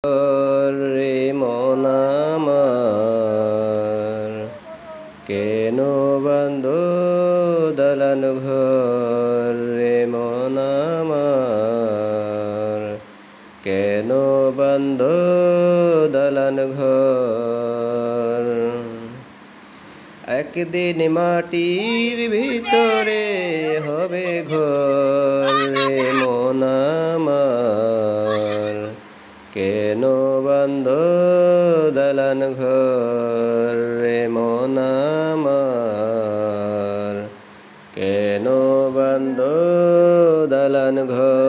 রে মন আমার, কেন বাঁধ দালান ঘর রে মন আমার, কেন বাঁধ দালান ঘর। একদিন মাটির ভিতরে হবে ঘর রে মন আমার, কেন বাঁধ দালান ঘর রে মন আমার, কেন বাঁধ দালান ঘর।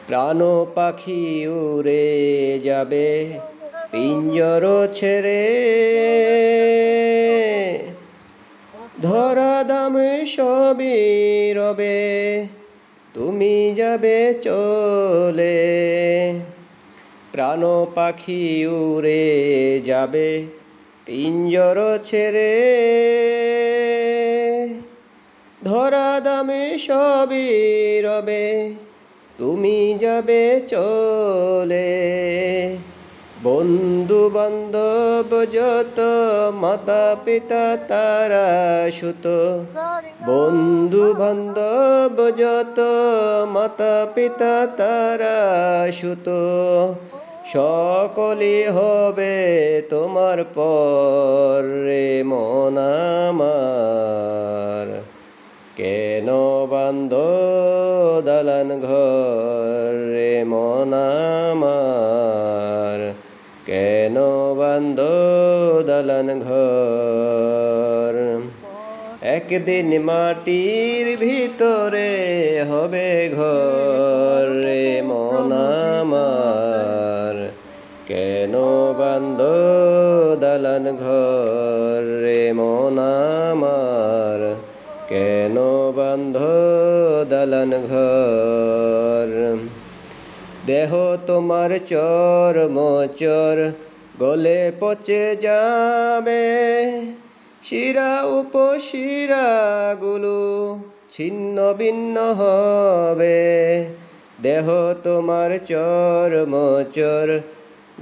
প্রাণ পাখি উড়ে যাবে পিঞ্জর ছেড়ে, ধরা দামে সবই রবে তুমি যাবে চলে। প্রাণ পাখি উড়ে যাবে পিঞ্জর ছেড়ে, ধরা দামে সবই রবে তুমি যাবে চলে। বন্ধু বান্ধব যত মাতা পিতা তারা সুত, বন্ধু বান্ধব যত মাতা পিতা তারা সুত, সকলে হবে তোমার পর রে মন আমার, কেন বাঁধ দালান ঘর রে মন আমার, কেন বাঁধ দালান ঘর। একদিন মাটির ভিতরে হবে ঘর রে মন আমার, কেন বাঁধ দালান ঘর রে মন আমার, কেন বাঁধ দালান ঘর। দেহ তোমার চর মোচর গলে পচে যাবে, শিরা উপশিরা গুলো ছিন্ন ভিন্ন হবে। দেহ তোমার চর মোচর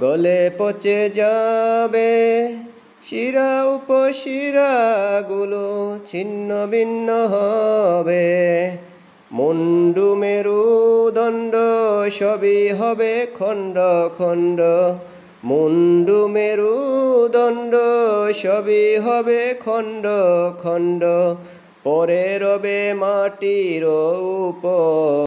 গলে পচে যাবে, শিরা উপশিরা গুলো ছিন্ন ভিন্ন হবে। মুন্ডু মেরুদণ্ড সবই হবে খণ্ড খণ্ড, মুন্ডু মেরুদণ্ড সবই হবে খণ্ড খণ্ড, পরে রবে মাটির উপর।